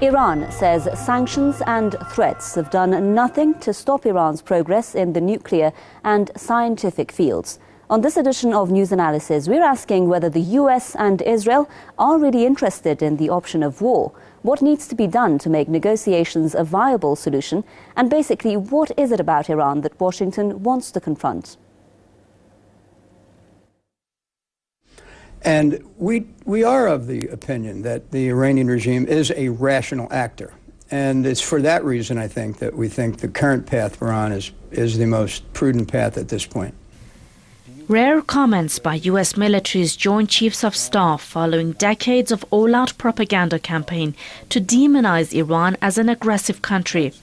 Iran says sanctions and threats have done nothing to stop Iran's progress in the nuclear and scientific fields. On this edition of News Analysis, we're asking whether the US and Israel are really interested in the option of war, what needs to be done to make negotiations a viable solution, and basically what is it about Iran that Washington wants to confront. And we are of the opinion that the Iranian regime is a rational actor. And it's for that reason, I think, that we think the current path for Iran is the most prudent path at this point. Rare comments by U.S. military's Joint Chiefs of Staff following decades of all-out propaganda campaign to demonize Iran as an aggressive country.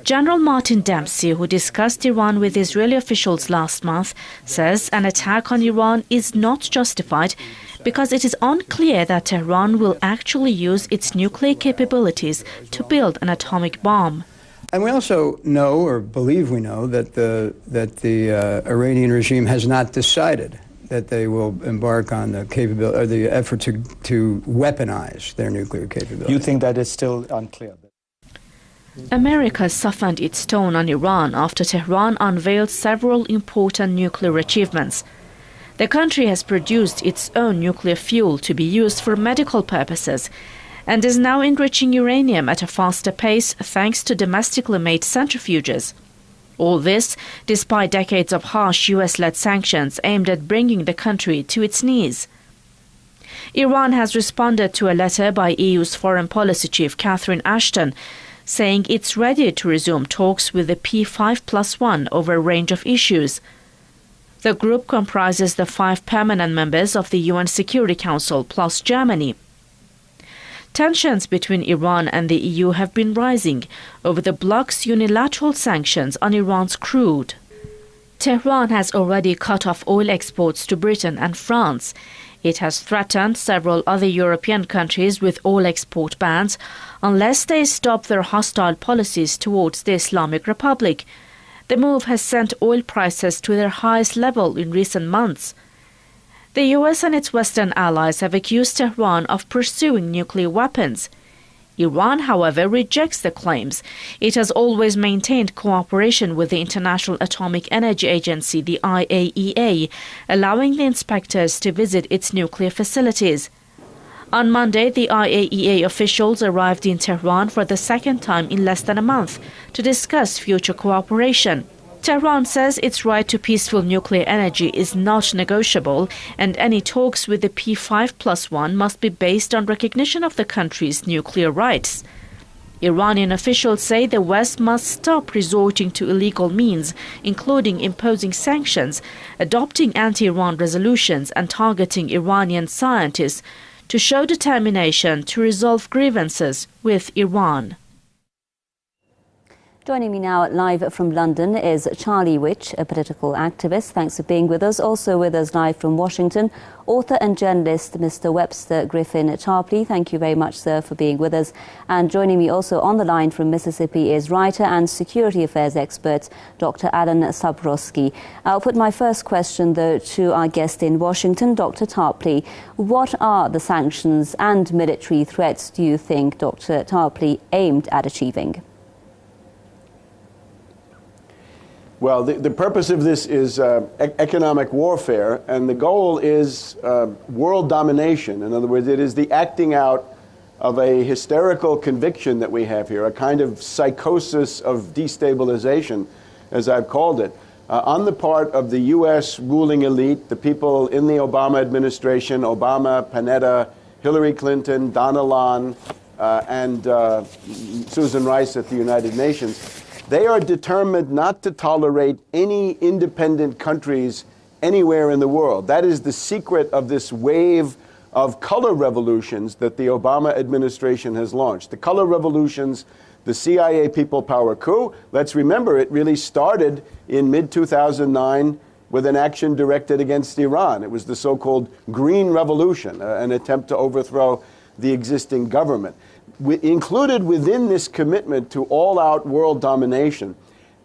General Martin Dempsey, who discussed Iran with Israeli officials last month, says an attack on Iran is not justified because it is unclear that Tehran will actually use its nuclear capabilities to build an atomic bomb. And we also know, or believe we know, that the Iranian regime has not decided that they will embark on the effort to weaponize their nuclear capability. You think that is still unclear? America softened its tone on Iran after Tehran unveiled several important nuclear achievements. The country has produced its own nuclear fuel to be used for medical purposes and is now enriching uranium at a faster pace thanks to domestically made centrifuges. All this despite decades of harsh US-led sanctions aimed at bringing the country to its knees. Iran has responded to a letter by EU's foreign policy chief Catherine Ashton, saying it's ready to resume talks with the P5+1 over a range of issues. The group comprises the 5 permanent members of the UN Security Council plus Germany. Tensions between Iran and the EU have been rising over the bloc's unilateral sanctions on Iran's crude. Tehran has already cut off oil exports to Britain and France. It has threatened several other European countries with oil export bans unless they stop their hostile policies towards the Islamic Republic. The move has sent oil prices to their highest level in recent months. The US and its Western allies have accused Tehran of pursuing nuclear weapons. Iran, however, rejects the claims. It has always maintained cooperation with the International Atomic Energy Agency, the IAEA, allowing the inspectors to visit its nuclear facilities. On Monday, the IAEA officials arrived in Tehran for the second time in less than a month to discuss future cooperation. Tehran says its right to peaceful nuclear energy is not negotiable, and any talks with the P5+1 must be based on recognition of the country's nuclear rights. Iranian officials say the West must stop resorting to illegal means, including imposing sanctions, adopting anti-Iran resolutions, and targeting Iranian scientists to show determination to resolve grievances with Iran. Joining me now live from London is Charlie Witch, a political activist. Thanks for being with us. Also with us live from Washington, author and journalist Mr. Webster Tarpley. Thank you very much, sir, for being with us. And joining me also on the line from Mississippi is writer and security affairs expert Dr. Alan Sabrowski. I'll put my first question, though, to our guest in Washington, Dr. Tarpley. What are the sanctions and military threats, do you think, Dr. Tarpley, aimed at achieving? Well, the purpose of this is economic warfare, and the goal is world domination. In other words, it is the acting out of a hysterical conviction that we have here, a kind of psychosis of destabilization, as I've called it, on the part of the U.S. ruling elite, the people in the Obama administration, Obama, Panetta, Hillary Clinton, Donna Lawn, and Susan Rice at the United Nations. They are determined not to tolerate any independent countries anywhere in the world. That is the secret of this wave of color revolutions that the Obama administration has launched. The color revolutions, the CIA people power coup. Let's remember, it really started in mid-2009 with an action directed against Iran. It was the so-called Green Revolution, an attempt to overthrow the existing government. Included within this commitment to all-out world domination,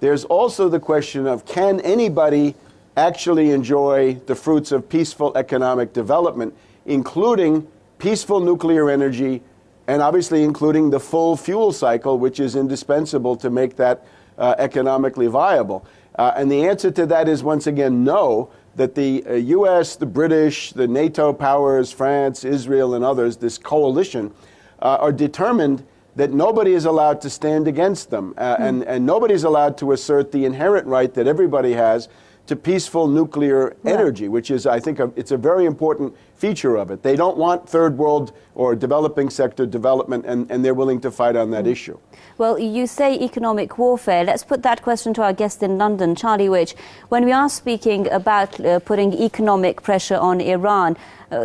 there's also the question of, can anybody actually enjoy the fruits of peaceful economic development, including peaceful nuclear energy, and obviously including the full fuel cycle, which is indispensable to make that economically viable. And the answer to that is, once again, no, that the U.S., the British, the NATO powers, France, Israel, and others, this coalition, are determined that nobody is allowed to stand against them, and nobody is allowed to assert the inherent right that everybody has to peaceful nuclear energy, which is, I think, it's a very important feature of it. They don't want third world or developing sector development, and they're willing to fight on that issue. Well, you say economic warfare. Let's put that question to our guest in London, Charlie Witch. When we are speaking about putting economic pressure on Iran,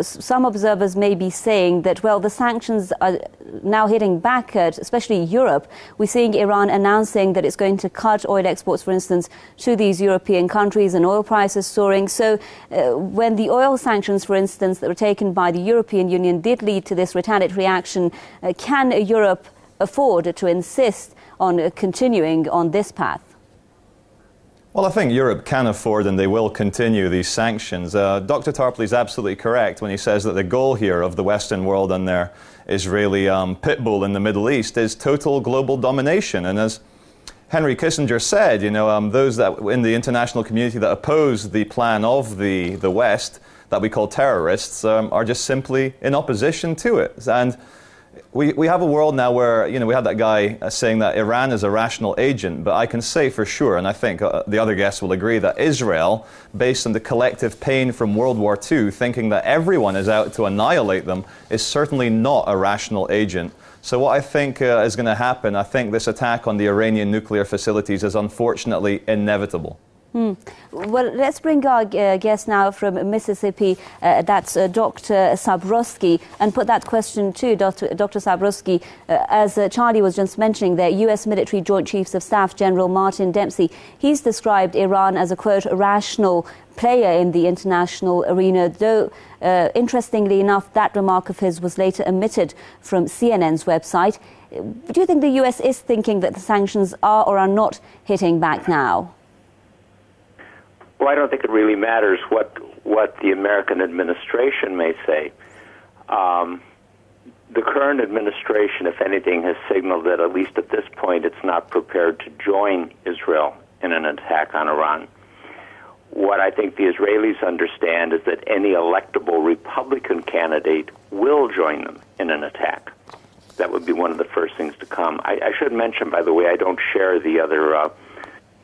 some observers may be saying that, well, the sanctions are now hitting back at, especially Europe. We're seeing Iran announcing that it's going to cut oil exports, for instance, to these European countries, and oil prices soaring. So when the oil sanctions, for instance, that were taken by the European Union did lead to this retaliatory action, can Europe afford to insist on continuing on this path? Well, I think Europe can afford, and they will continue these sanctions. Dr. Tarpley is absolutely correct when he says that the goal here of the Western world and their Israeli pit bull in the Middle East is total global domination. And as Henry Kissinger said, you know, those that in the international community that oppose the plan of the West, that we call terrorists, are just simply in opposition to it. And we have a world now where, you know, we had that guy saying that Iran is a rational agent, but I can say for sure, and I think the other guests will agree, that Israel, based on the collective pain from World War II, thinking that everyone is out to annihilate them, is certainly not a rational agent. So what I think is going to happen, I think this attack on the Iranian nuclear facilities is unfortunately inevitable. Well, let's bring our guest now from Mississippi, that's Dr. Sabrowski, and put that question to Dr. Sabrowski. As Charlie was just mentioning there, U.S. Military Joint Chiefs of Staff General Martin Dempsey, he's described Iran as a, quote, rational player in the international arena, though, interestingly enough, that remark of his was later omitted from CNN's website. Do you think the U.S. is thinking that the sanctions are or are not hitting back now? Well, I don't think it really matters what the American administration may say. The current administration, if anything, has signaled that at least at this point it's not prepared to join Israel in an attack on Iran. What I think the Israelis understand is that any electable Republican candidate will join them in an attack. That would be one of the first things to come. I should mention, by the way, I don't share the other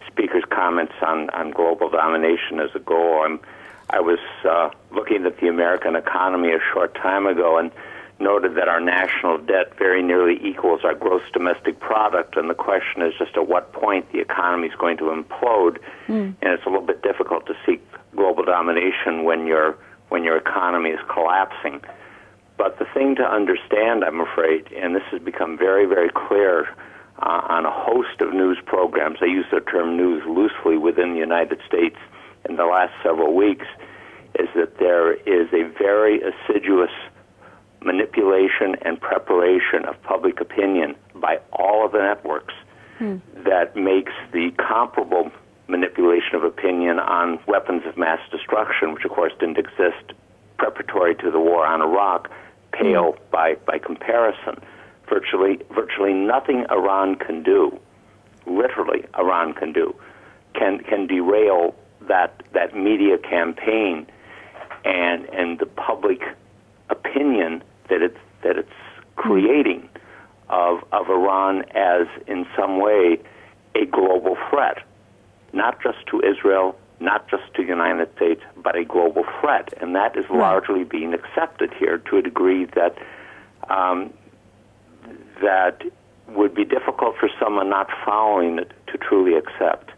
speaker's comments on global domination as a goal. I was looking at the American economy a short time ago and noted that our national debt very nearly equals our gross domestic product, and the question is just at what point the economy is going to implode. And it's a little bit difficult to seek global domination when your economy is collapsing. But the thing to understand, I'm afraid, and this has become very, very clear on a host of news programs, I use the term news loosely within the United States in the last several weeks, is that there is a very assiduous manipulation and preparation of public opinion by all of the networks that makes the comparable manipulation of opinion on weapons of mass destruction, which of course didn't exist preparatory to the war on Iraq, pale by comparison. Virtually nothing Iran can do, literally Iran can do, can derail that media campaign and the public opinion that it's creating of Iran as in some way a global threat, not just to Israel, not just to the United States, but a global threat, and that is largely being accepted here to a degree that that would be difficult for someone not following it to truly accept.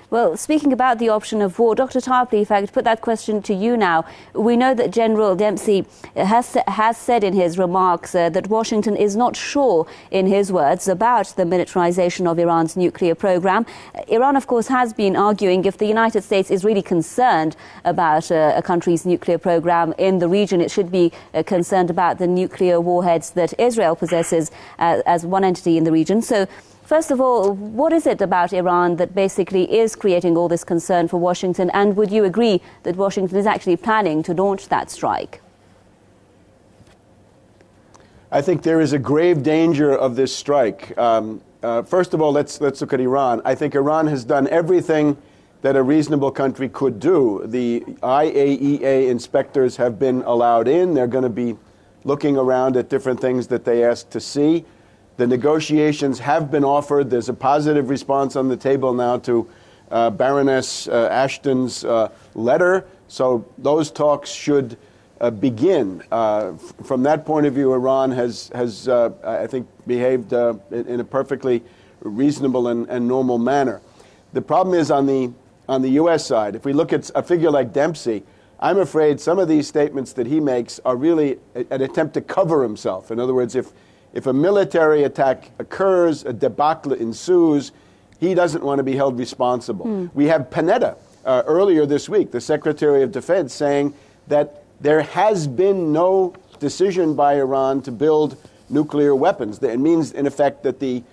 Well, speaking about the option of war, Dr. Tarpley, if I could put that question to you now. We know that General Dempsey has said in his remarks that Washington is not sure, in his words, about the militarization of Iran's nuclear program. Iran, of course, has been arguing if the United States is really concerned about a country's nuclear program in the region, it should be concerned about the nuclear warheads that Israel possesses as one entity in the region. So, first of all, what is it about Iran that basically is creating all this concern for Washington? And would you agree that Washington is actually planning to launch that strike? I think there is a grave danger of this strike. First of all, let's look at Iran. I think Iran has done everything that a reasonable country could do. The IAEA inspectors have been allowed in. They're going to be looking around at different things that they asked to see. The negotiations have been offered. There's a positive response on the table now to Baroness Ashton's letter. So those talks should begin. From that point of view, Iran has I think, behaved in a perfectly reasonable and normal manner. The problem is on the U.S. side. If we look at a figure like Dempsey, I'm afraid some of these statements that he makes are really an attempt to cover himself. In other words, if a military attack occurs, a debacle ensues, he doesn't want to be held responsible. We have Panetta earlier this week, the Secretary of Defense, saying that there has been no decision by Iran to build nuclear weapons. It means, in effect, that the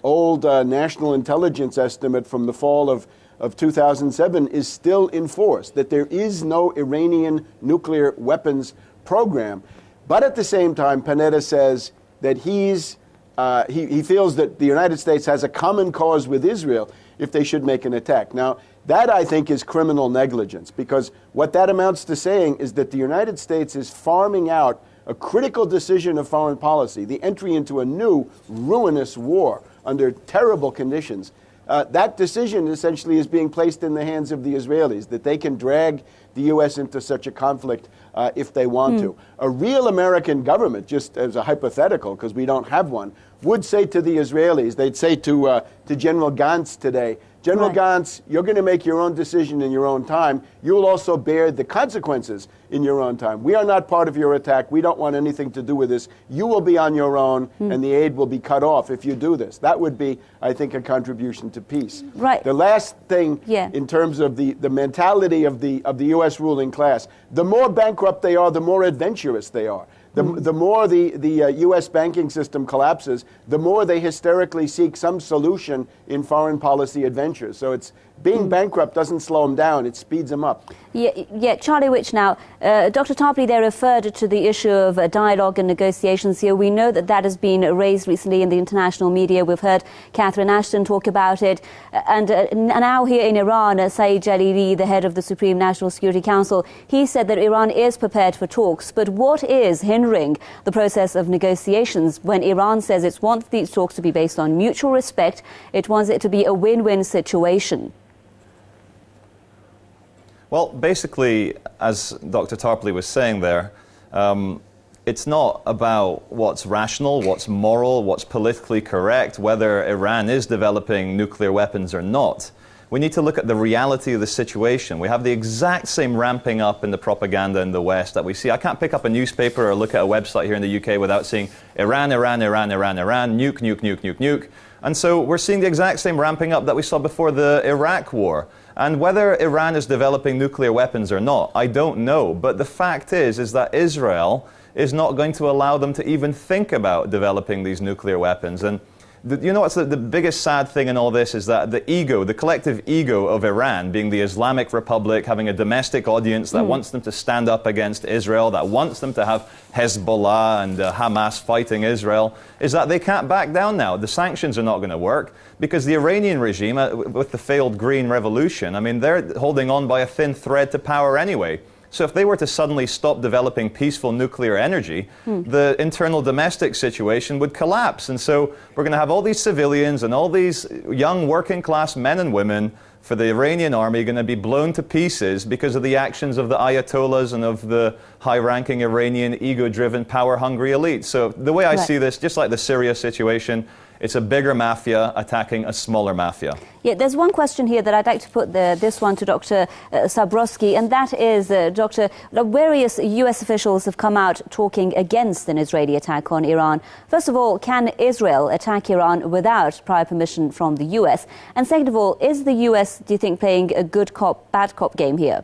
old national intelligence estimate from the fall of 2007 is still in force, that there is no Iranian nuclear weapons program. But at the same time, Panetta says that he feels that the United States has a common cause with Israel if they should make an attack. Now, that, I think, is criminal negligence, because what that amounts to saying is that the United States is farming out a critical decision of foreign policy, the entry into a new ruinous war under terrible conditions. That decision essentially is being placed in the hands of the Israelis, that they can drag the U.S. into such a conflict if they want to. A real American government, just as a hypothetical, because we don't have one, would say to the Israelis, they'd say to General Gantz today, General Gantz, you're going to make your own decision in your own time. You'll also bear the consequences in your own time. We are not part of your attack. We don't want anything to do with this. You will be on your own, and the aid will be cut off if you do this. That would be, I think, a contribution to peace. Right. The last thing, in terms of the mentality of the U.S. ruling class, the more bankrupt they are, the more adventurous they are. The more the U.S. banking system collapses, the more they hysterically seek some solution in foreign policy adventures. So it's being bankrupt doesn't slow them down, it speeds them up. Yeah, Charlie Which now. Dr. Tarpley there referred to the issue of dialogue and negotiations here. We know that has been raised recently in the international media. We've heard Catherine Ashton talk about it. And now here in Iran, Saeed Jalili, the head of the Supreme National Security Council, he said that Iran is prepared for talks. But what is hindering the process of negotiations when Iran says it wants these talks to be based on mutual respect, it wants it to be a win-win situation? Well, basically, as Dr. Tarpley was saying there, it's not about what's rational, what's moral, what's politically correct, whether Iran is developing nuclear weapons or not. We need to look at the reality of the situation. We have the exact same ramping up in the propaganda in the West that we see. I can't pick up a newspaper or look at a website here in the UK without seeing Iran, Iran, Iran, Iran, Iran, nuke, nuke, nuke, nuke, nuke. And so we're seeing the exact same ramping up that we saw before the Iraq war. And whether Iran is developing nuclear weapons or not, I don't know. But the fact is that Israel is not going to allow them to even think about developing these nuclear weapons. And you know what's the biggest sad thing in all this is that the collective ego of Iran, being the Islamic Republic, having a domestic audience that wants them to stand up against Israel, that wants them to have Hezbollah and Hamas fighting Israel, is that they can't back down now. The sanctions are not going to work because the Iranian regime, with the failed Green Revolution, I mean, they're holding on by a thin thread to power anyway. So if they were to suddenly stop developing peaceful nuclear energy, the internal domestic situation would collapse. And so we're going to have all these civilians and all these young working class men and women for the Iranian army going to be blown to pieces because of the actions of the Ayatollahs and of the high-ranking Iranian ego-driven, power-hungry elite. So the way I see this, just like the Syria situation, it's a bigger mafia attacking a smaller mafia. Yeah, there's one question here that I'd like to put this one to Dr. Sabrowski, and that is, Doctor, various U.S. officials have come out talking against an Israeli attack on Iran. First of all, can Israel attack Iran without prior permission from the U.S.? And second of all, is the U.S., do you think, playing a good cop, bad cop game here?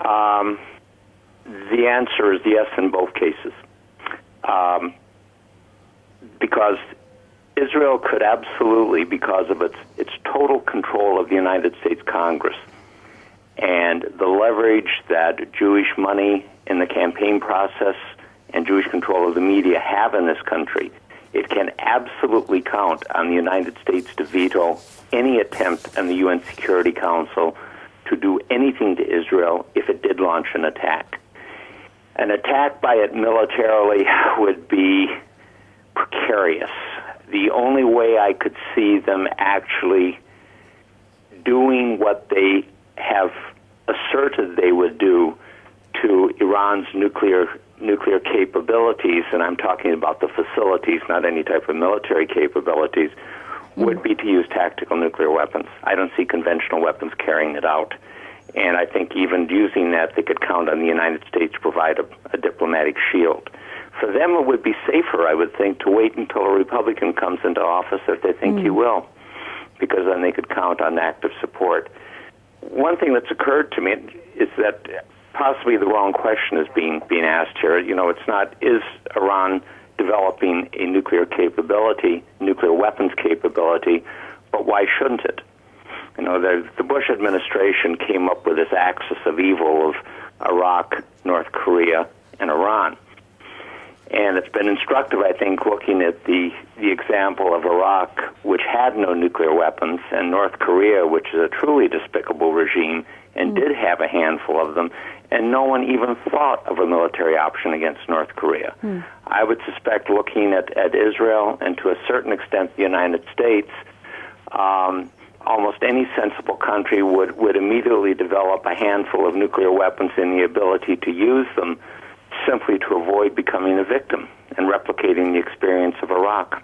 The answer is yes in both cases. Because Israel could absolutely, because of its total control of the United States Congress and the leverage that Jewish money in the campaign process and Jewish control of the media have in this country, it can absolutely count on the United States to veto any attempt on the UN Security Council to do anything to Israel if it did launch an attack. An attack by it militarily would be precarious. The only way I could see them actually doing what they have asserted they would do to Iran's nuclear capabilities, and I'm talking about the facilities, not any type of military capabilities, would be to use tactical nuclear weapons. I don't see conventional weapons carrying it out. And I think even using that, they could count on the United States to provide a diplomatic shield. For them, it would be safer, I would think, to wait until a Republican comes into office if they think he will, because then they could count on active support. One thing that's occurred to me is that possibly the wrong question is being asked here. You know, it's not, is Iran developing a nuclear capability, nuclear weapons capability, but why shouldn't it? You know, the Bush administration came up with this axis of evil of Iraq, North Korea, and Iran. And it's been instructive, I think, looking at the example of Iraq, which had no nuclear weapons, and North Korea, which is a truly despicable regime, and did have a handful of them, and no one even thought of a military option against North Korea. I would suspect, looking at Israel and to a certain extent the United States, almost any sensible country would immediately develop a handful of nuclear weapons and the ability to use them simply to avoid becoming a victim and replicating the experience of Iraq.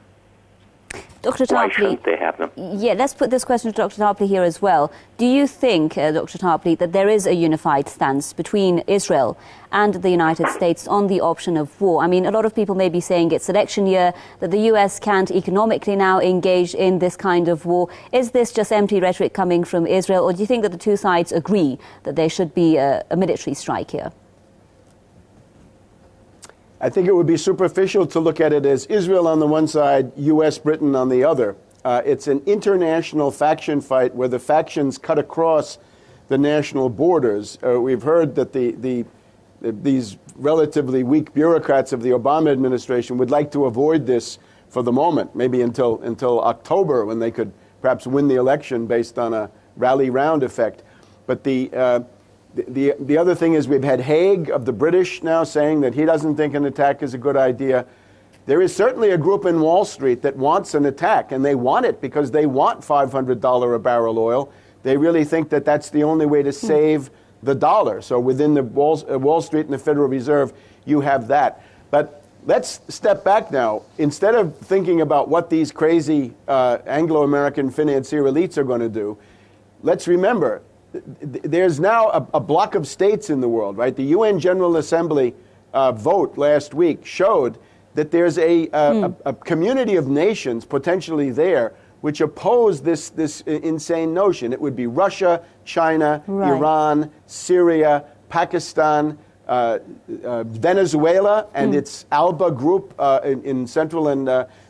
Dr. Tarpley, why shouldn't they have them? Yeah, let's put this question to Dr. Tarpley here as well. Do you think, Dr. Tarpley, that there is a unified stance between Israel and the United States on the option of war? I mean, a lot of people may be saying it's election year, that the US can't economically now engage in this kind of war. Is this just empty rhetoric coming from Israel, or do you think that the two sides agree that there should be a military strike here? I think it would be superficial to look at it as Israel on the one side, U.S., Britain on the other. It's an international faction fight where the factions cut across the national borders. We've heard that these relatively weak bureaucrats of the Obama administration would like to avoid this for the moment, maybe until October, when they could perhaps win the election based on a rally round effect. But the other thing is we've had Haig of the British now saying that he doesn't think an attack is a good idea. There is certainly a group in Wall Street that wants an attack, and they want it because they want $500 a barrel oil. They really think that that's the only way to save the dollar. So within the Wall Street and the Federal Reserve, you have that. But let's step back now. Instead of thinking about what these crazy Anglo-American financier elites are going to do, let's remember, there's now a block of states in the world, right? The UN General Assembly vote last week showed that there's a community of nations potentially there which oppose this insane notion. It would be Russia, China, Iran, Syria, Pakistan, Venezuela and its ALBA group in Central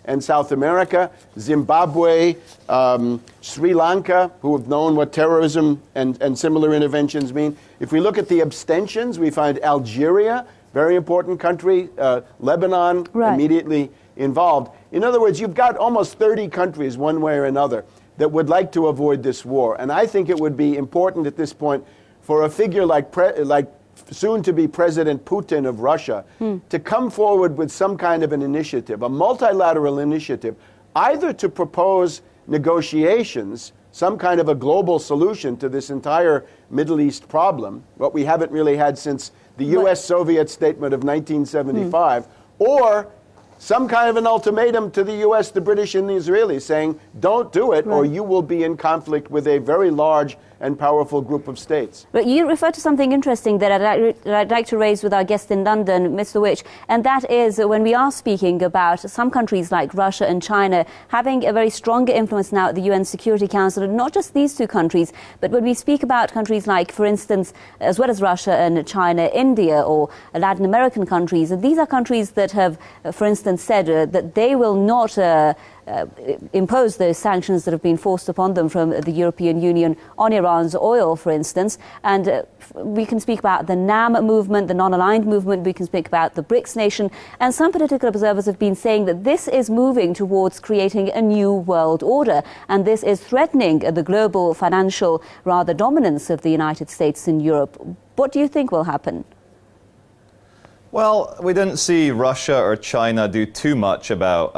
and South America, Zimbabwe, Sri Lanka, who have known what terrorism and similar interventions mean. If we look at the abstentions, we find Algeria, very important country, Lebanon, immediately involved. In other words, you've got almost 30 countries, one way or another, that would like to avoid this war. And I think it would be important at this point for a figure like soon-to-be President Putin of Russia to come forward with some kind of an initiative, a multilateral initiative, either to propose negotiations, some kind of a global solution to this entire Middle East problem, what we haven't really had since the U.S.-Soviet statement of 1975, or some kind of an ultimatum to the U.S., the British, and the Israelis saying, don't do it, or you will be in conflict with a very large and powerful group of states. But you refer to something interesting that I'd like to raise with our guest in London, Mr. Which, and that is when we are speaking about some countries like Russia and China having a very stronger influence now at the UN Security Council, and not just these two countries, but when we speak about countries like, for instance, as well as Russia and China, India or Latin American countries, and these are countries that have, for instance, said that they will not impose those sanctions that have been forced upon them from the European Union on Iran's oil, for instance. And we can speak about the NAM movement, the non-aligned movement. We can speak about the BRICS nation. And some political observers have been saying that this is moving towards creating a new world order. And this is threatening the global financial, rather, dominance of the United States in Europe. What do you think will happen? Well, we didn't see Russia or China do too much about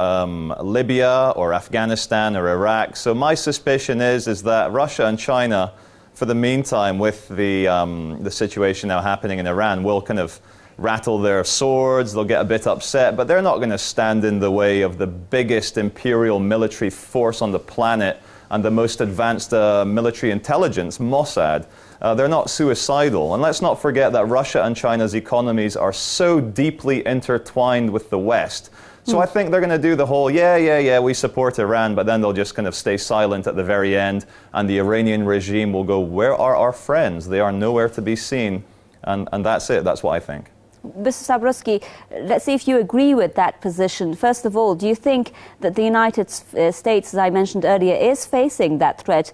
Libya or Afghanistan or Iraq. So my suspicion is that Russia and China, for the meantime, with the situation now happening in Iran, will kind of rattle their swords. They'll get a bit upset, but they're not going to stand in the way of the biggest imperial military force on the planet and the most advanced military intelligence, Mossad. They're not suicidal. And let's not forget that Russia and China's economies are so deeply intertwined with the West. So I think they're going to do the whole, yeah, we support Iran, but then they'll just kind of stay silent at the very end, and the Iranian regime will go, where are our friends? They are nowhere to be seen. And that's it. That's what I think. Mr. Zabriskie, let's see if you agree with that position. First of all, do you think that the United States, as I mentioned earlier, is facing that threat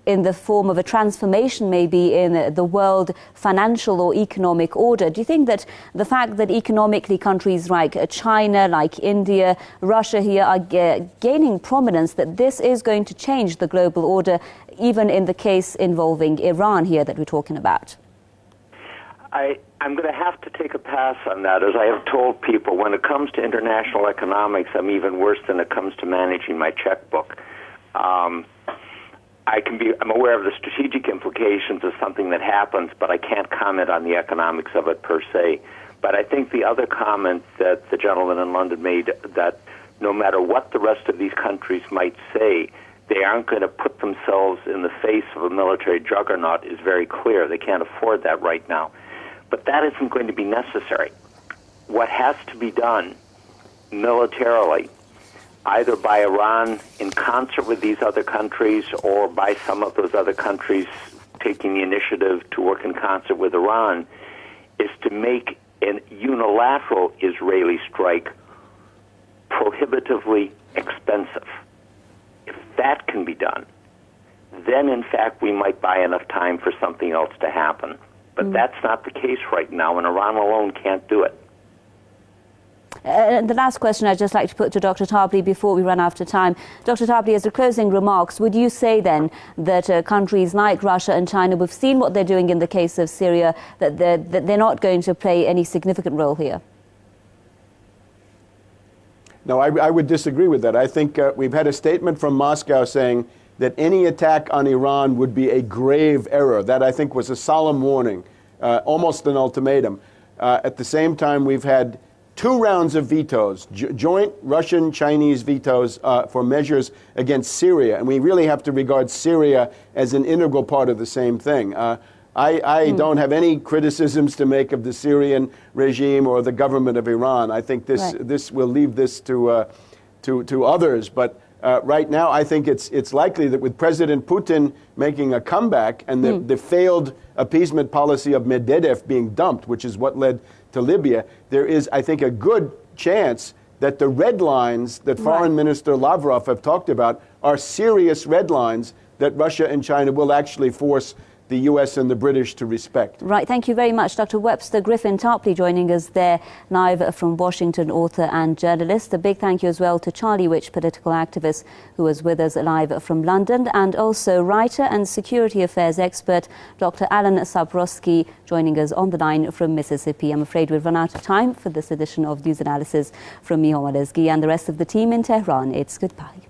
in the form of a transformation maybe in the world financial or economic order? Do you think that the fact that economically countries like China, like India, Russia here are gaining prominence, that this is going to change the global order, even in the case involving Iran here that we're talking about? I'm going to have to take a pass on that. As I have told people, when it comes to international economics, I'm even worse than it comes to managing my checkbook. I'm aware of the strategic implications of something that happens, but I can't comment on the economics of it per se. But I think the other comment that the gentleman in London made, that no matter what the rest of these countries might say, they aren't going to put themselves in the face of a military juggernaut, is very clear. They can't afford that right now. But that isn't going to be necessary. What has to be done militarily, either by Iran in concert with these other countries or by some of those other countries taking the initiative to work in concert with Iran, is to make a unilateral Israeli strike prohibitively expensive. If that can be done, then in fact we might buy enough time for something else to happen. But that's not the case right now, and Iran alone can't do it. The last question I'd just like to put to Dr. Tarpley before we run out of time. Dr. Tarpley, as a closing remarks, would you say then that countries like Russia and China, we've seen what they're doing in the case of Syria, that they're not going to play any significant role here? No, I would disagree with that. I think we've had a statement from Moscow saying that any attack on Iran would be a grave error. That, I think, was a solemn warning, almost an ultimatum. At the same time, we've had 2 rounds of vetoes, joint Russian-Chinese vetoes for measures against Syria. And we really have to regard Syria as an integral part of the same thing. I don't have any criticisms to make of the Syrian regime or the government of Iran. I think this will leave this to others. But right now, I think it's likely that with President Putin making a comeback and the failed appeasement policy of Medvedev being dumped, which is what led to Libya, there is, I think, a good chance that the red lines that Foreign Minister Lavrov have talked about are serious red lines that Russia and China will actually force the U.S. and the British to respect. Right, thank you very much. Dr. Webster Tarpley joining us there live from Washington, author and journalist. A big thank you as well to Charlie Witch, political activist, who was with us live from London, and also writer and security affairs expert, Dr. Alan Zabriskie, joining us on the line from Mississippi. I'm afraid we've run out of time for this edition of News Analysis from me, Omar Lezgi, and the rest of the team in Tehran. It's goodbye.